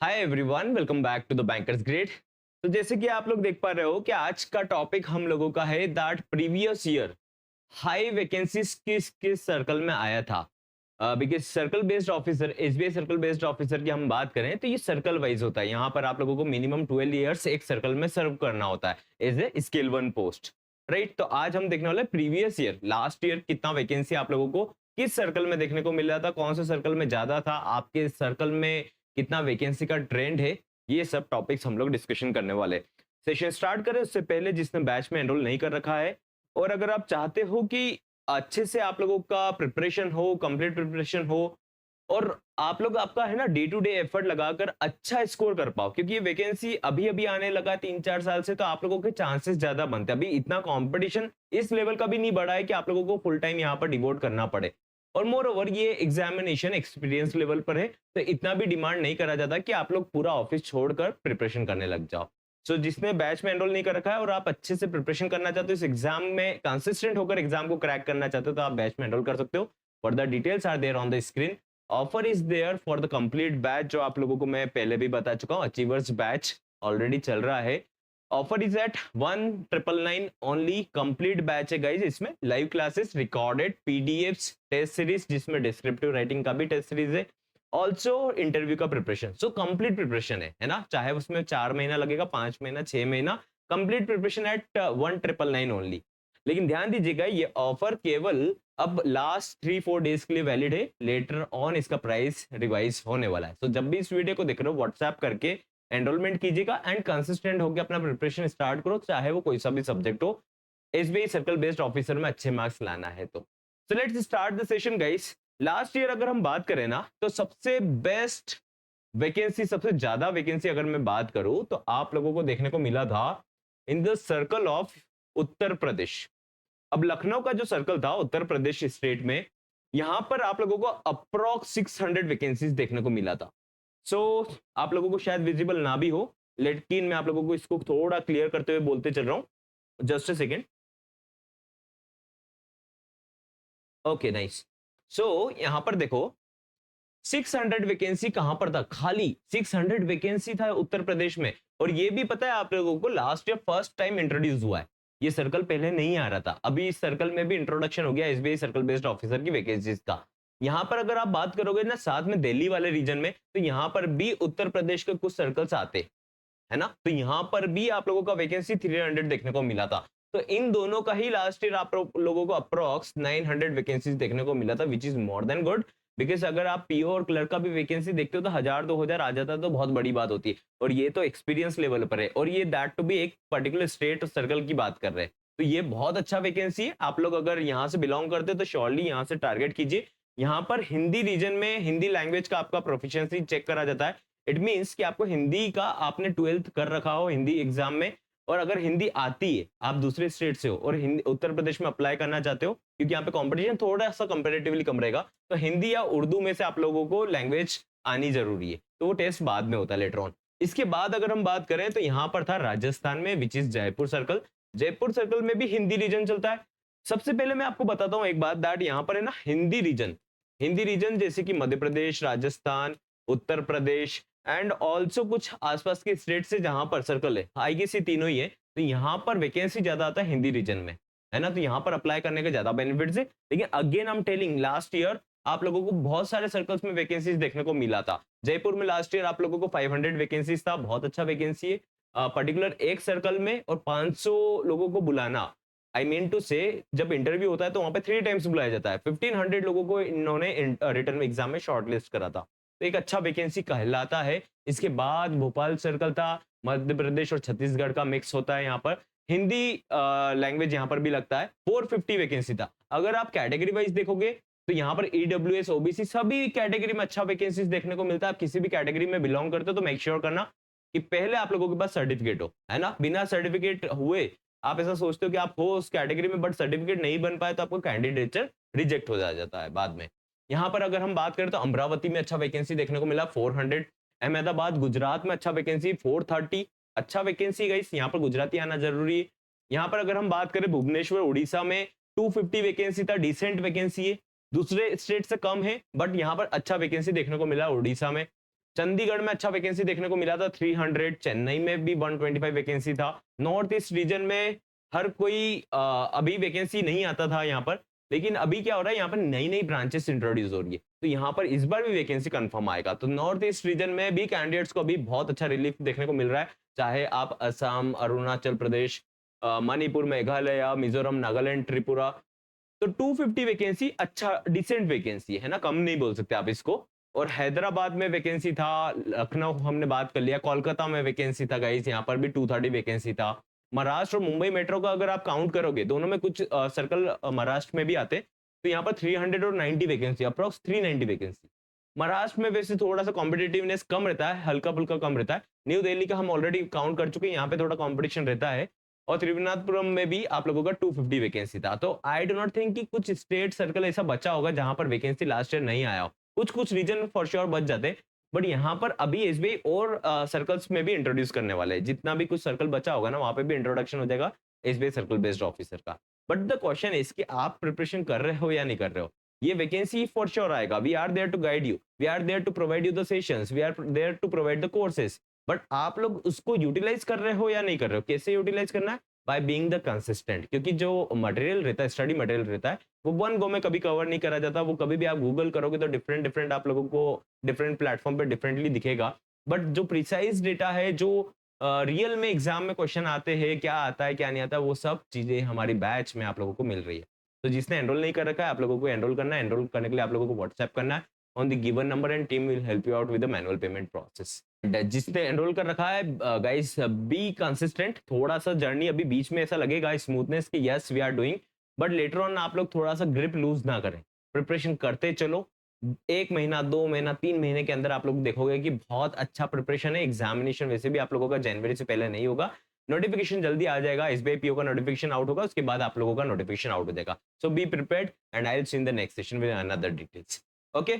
Hi everyone, welcome back to the bankers grade. तो जैसे कि आप लोग देख पा रहे हो कि आज का टॉपिक हम लोगों का है that previous year high vacancies किस किस सर्कल में आया था। Because circle based officer, SBI circle based officer की हम बात करें तो ये सर्कल वाइज होता है। यहाँ पर आप लोगों को मिनिमम 12 ईयर्स एक सर्कल में सर्व करना होता है as a scale one post, right. तो आज हम देखने वाले प्रीवियस ईयर, लास्ट ईयर कितना वैकेंसी आप लोगों को किस सर्कल में देखने को मिल रहा था, कौन से सर्कल में ज्यादा था, आपके सर्कल में कितना वैकेंसी का ट्रेंड है। ये सब टॉपिक्स हम लोग डिस्कशन करने वाले। सेशन स्टार्ट करें उससे पहले जिसने बैच में एनरोल नहीं कर रखा है और अगर आप चाहते हो कि अच्छे से आप लोगों का प्रिपरेशन हो, कंप्लीट प्रिपरेशन हो और आप लोग आपका है ना डे टू डे एफर्ट लगाकर अच्छा स्कोर कर पाओ, क्योंकि ये वैकेंसी अभी अभी आने लगा 3-4 साल से, तो आप लोगों के चांसेस ज्यादा बनते हैं। अभी इतना कंपटीशन इस लेवल का भी नहीं बढ़ा है कि आप लोगों को फुल टाइम यहाँ पर डिवोट करना पड़े। और मोर ओवर ये एग्जामिनेशन एक्सपीरियंस लेवल पर है, तो इतना भी डिमांड नहीं करा जाता कि आप लोग पूरा ऑफिस छोड़कर प्रिपरेशन करने लग जाओ। सो जिसने बैच में एनरोल नहीं कर रखा है और आप अच्छे से प्रिपरेशन करना चाहते हो, इस एग्जाम में कंसिस्टेंट होकर एग्जाम को क्रैक करना चाहते हो, तो आप बैच में एनरोल कर सकते हो। For the details are there on the screen. Offer is there for the complete batch, जो आप लोगों को मैं पहले भी बता चुका हूँ। अचीवर्स बैच ऑलरेडी चल रहा है। Offer is at 1999 only. Complete batch है गाइज, इसमें live classes, recorded PDFs, test series जिसमें डिस्क्रिप्टिव राइटिंग का भी टेस्ट सीरीज है, ऑल्सो इंटरव्यू का प्रिपरेशन। सो कंप्लीट प्रिपरेशन है ना, चाहे उसमें 4 महीना लगेगा, 5 महीना, 6 महीना, कंप्लीट प्रिपरेशन एट 1999 ओनली। लेकिन ध्यान दीजिएगा ये ऑफर केवल अब लास्ट 3-4 डेज के लिए वैलिड है। लेटर ऑन इसका प्राइस रिवाइज होने वाला है। तो जब भी इस वीडियो को देख रहे हो व्हाट्सएप करके एनरोलमेंट कीजिएगा एंड कंसिस्टेंट होकर अपना प्रिपरेशन स्टार्ट करो, चाहे वो कोई सा भी सब्जेक्ट हो। एसबीआई सर्कल बेस्ड ऑफिसर में अच्छे मार्क्स लाना है तो so let's start the session guys. Last year अगर हम बात करें ना, तो सबसे बेस्ट वैकेंसी, सबसे ज्यादा वैकेंसी अगर मैं बात करूं तो आप लोगों को देखने को मिला था in the circle of Uttar Pradesh. अब लखनऊ का जो सर्कल था उत्तर प्रदेश स्टेट में, यहां पर आप लोगों को अप्रोक्स 600 वैकेंसीज देखने को मिला था। सो आप लोगों को शायद विजिबल ना भी हो, लेकिन मैं आप लोगों को इसको थोड़ा क्लियर करते हुए बोलते चल रहा हूं। Just a second. Okay nice. So यहां पर देखो 600 वैकेंसी कहां पर था, खाली 600 वैकेंसी था उत्तर प्रदेश में। और ये भी पता है आप लोगों को last year first time introduce हुआ है। ये सर्कल पहले नहीं आ रहा था, अभी इस सर्कल में भी इंट्रोडक्शन हो गया एसबीआई सर्कल बेस्ड ऑफिसर की वैकेंसीज का। यहाँ पर अगर आप बात करोगे ना साथ में दिल्ली वाले रीजन में, तो यहाँ पर भी उत्तर प्रदेश के कुछ सर्कल्स आते, है ना। तो यहाँ पर भी आप लोगों का वैकेंसी 300 देखने को मिला था। तो इन दोनों का ही लास्ट ईयर आप लोगों को अप्रोक्स 900 वैकेंसीज देखने को मिला था, which is more than good. Because अगर आप पीओ और क्लर्क का भी वैकेंसी देखते हो तो 1000-2000 आ जाता है, तो बहुत बड़ी बात होती है। और ये तो एक्सपीरियंस लेवल पर है, और ये दैट टू भी एक पर्टिकुलर स्टेट और सर्कल की बात कर रहे हैं। तो ये बहुत अच्छा वैकेंसी है। आप लोग अगर यहाँ से बिलोंग करते हो तो श्योरली यहाँ से टारगेट कीजिए। यहाँ पर हिंदी रीजन में हिंदी लैंग्वेज का आपका प्रोफिशिएंसी चेक करा जाता है। इट मीन्स कि आपको हिंदी का, आपने 12th कर रखा हो हिंदी एग्जाम में, और अगर हिंदी आती है, आप दूसरे स्टेट से हो और हिंदी उत्तर प्रदेश में अप्लाई करना चाहते हो, क्योंकि यहाँ पे कंपटीशन थोड़ा सा कंपेरेटिवली कम रहेगा, तो हिंदी या उर्दू में से आप लोगों को लैंग्वेज आनी जरूरी है। तो वो टेस्ट बाद में होता है लेटर ऑन। इसके बाद अगर हम बात करें तो यहाँ पर था राजस्थान में, which is Jaipur circle. Jaipur circle में भी हिंदी रीजन चलता है। सबसे पहले मैं आपको बताता हूँ एक बात, दैट यहाँ पर है ना हिंदी रीजन, हिंदी रीजन जैसे कि मध्य प्रदेश, राजस्थान, उत्तर प्रदेश एंड ऑल्सो कुछ आसपास के स्टेट से जहां पर सर्कल है, आई गेस ये तीनों ही है। तो यहाँ पर वैकेंसी ज्यादा आता है हिंदी रीजन में, है ना। तो यहाँ पर अप्लाई करने के ज्यादा बेनिफिट्स है। लेकिन again I am telling, last year आप लोगों को बहुत सारे सर्कल्स में वैकेंसीज देखने को मिला था। जयपुर में लास्ट ईयर आप लोगों को 500 वैकेंसीज था, बहुत अच्छा वैकेंसी है। पर्टिकुलर एक सर्कल में और 500 लोगों को बुलाना, आई मीन टू से जब इंटरव्यू होता है तो वहां पे 3 टाइम्स बुलाया जाता है। 1500 लोगों को इन्होंने रिटर्न एग्जाम में शॉर्टलिस्ट करा था, तो एक अच्छा वैकेंसी कहलाता है। इसके बाद भोपाल सर्कल था, मध्य प्रदेश और छत्तीसगढ़ का मिक्स होता है यहाँ पर। हिंदी लैंग्वेज यहाँ पर भी लगता है। 450 वैकेंसी था। अगर आप कैटेगरी वाइज देखोगे तो यहाँ पर ईडब्ल्यूएस, ओबीसी सभी कैटेगरी में अच्छा वैकेंसीज देखने को मिलता है। आप किसी भी कैटेगरी में बिलोंग करते हो तो मेक श्योर करना कि पहले आप लोगों के पास सर्टिफिकेट हो, है ना। बिना सर्टिफिकेट हुए आप ऐसा सोचते हो कि आप हो उस कैटेगरी में, बट सर्टिफिकेट नहीं बन पाए तो आपको कैंडिडेचर रिजेक्ट हो जाता है बाद में। यहाँ पर अगर हम बात करें तो अमरावती में अच्छा वैकेंसी देखने को मिला 400। अहमदाबाद गुजरात में अच्छा वैकेंसी 430, अच्छा वैकेंसी गाइस, यहाँ पर गुजराती आना जरूरी है। यहाँ पर अगर हम बात करें भुवनेश्वर उड़ीसा में 250 वैकेंसी था, डिसेंट वैकेंसी है, दूसरे स्टेट से कम है, बट यहाँ पर अच्छा वैकेंसी देखने को मिला उड़ीसा में। चंडीगढ़ में अच्छा वैकेंसी देखने को मिला था 300, चेन्नई में भी 125 वैकेंसी था। नॉर्थ ईस्ट रीजन में हर कोई अभी वैकेंसी नहीं आता था यहाँ पर, लेकिन अभी क्या हो रहा है, यहाँ पर नई नई ब्रांचेस इंट्रोड्यूस हो रही है, तो यहाँ पर इस बार भी वैकेंसी कंफर्म आएगा। तो नॉर्थ ईस्ट रीजन में भी कैंडिडेट्स को अभी बहुत अच्छा रिलीफ देखने को मिल रहा है, चाहे आप असम, अरुणाचल प्रदेश, मणिपुर, मेघालय, मिजोरम, नागालैंड, त्रिपुरा। तो 250 वैकेंसी अच्छा डिसेंट वैकेंसी है ना, कम नहीं बोल सकते आप इसको। और हैदराबाद में वैकेंसी था, लखनऊ हमने बात कर लिया, कोलकाता में वैकेंसी था गाइस, यहाँ पर भी 230 वैकेंसी था। महाराष्ट्र और मुंबई मेट्रो का अगर आप काउंट करोगे, दोनों में कुछ सर्कल महाराष्ट्र में भी आते, तो यहाँ पर 390 वैकेंसी, अप्रॉक्स 390 वैकेंसी। महाराष्ट्र में वैसे थोड़ा सा कॉम्पिटेटिवनेस कम रहता है, हल्का फुल्का कम रहता है। न्यू दिल्ली का हम ऑलरेडी काउंट कर चुके हैं, यहाँ पे थोड़ा कॉम्पिटिशन रहता है। और त्रिवेंद्रपुरम में भी आप लोगों का 250 वैकेंसी था। तो आई डू नॉट थिंक कि कुछ स्टेट सर्कल ऐसा बचा होगा जहां पर वैकेंसी लास्ट ईयर नहीं आया हो। कुछ कुछ रीजन फॉर श्योर बच जाते, बट यहाँ पर अभी एसबीआई और सर्कल्स में भी इंट्रोड्यूस करने वाले हैं। जितना भी कुछ सर्कल बचा होगा ना, वहां पे भी इंट्रोडक्शन हो जाएगा एसबीआई सर्कल बेस्ड ऑफिसर का। बट द क्वेश्चन इज कि आप प्रिपरेशन कर रहे हो या नहीं कर रहे हो। ये वैकेंसी फॉर श्योर आएगा, we are there to guide you, we are there to provide you the sessions, we are there to provide the courses. But आप लोग उसको यूटिलाइज कर रहे हो या नहीं कर रहे हो। कैसे यूटिलाइज करना है, बाय बीइंग द कंसिस्टेंट, क्योंकि जो मटेरियल रहता है, स्टडी मटेरियल रहता है, वो वन गो में कभी कवर नहीं करा जाता। वो कभी भी आप गूगल करोगे तो डिफरेंट डिफरेंट आप लोगों को डिफरेंट प्लेटफॉर्म पे डिफरेंटली दिखेगा। बट जो प्रिसाइज डेटा है, जो रियल में एग्जाम में क्वेश्चन आते हैं, क्या आता है क्या नहीं आता, वो सब चीजें हमारी बैच में आप लोगों को मिल रही है। तो जिसने एनरोल नहीं कर रखा है, आप लोगों को एनरोल करना है। एनरोल करने के लिए आप लोगों को व्हाट्सएप करना है on the given number and team will help you out with the manual payment process. जिसने एनरोल कर रखा है, गाइस बी कंसिस्टेंट। थोड़ा सा जर्नी अभी बीच में ऐसा लगेगा स्मूथनेस कि yes we are doing, but later on आप लोग थोड़ा सा ग्रिप लूज ना करें, प्रिपरेशन करते चलो। 1 महीना, 2 महीना, 3 महीने के अंदर आप लोग देखोगे कि बहुत अच्छा प्रिपरेशन है। एग्जामिनेशन वैसे भी आप लोगों का जनवरी से पहले नहीं होगा, नोटिफिकेशन जल्दी आ जाएगा। एसबीआई पीओ का नोटिफिकेशन आउट होगा, उसके बाद आप लोगों का नोटिफिकेशन आउट हो जाएगा। So be prepared and I will see in the next session with another details. Okay,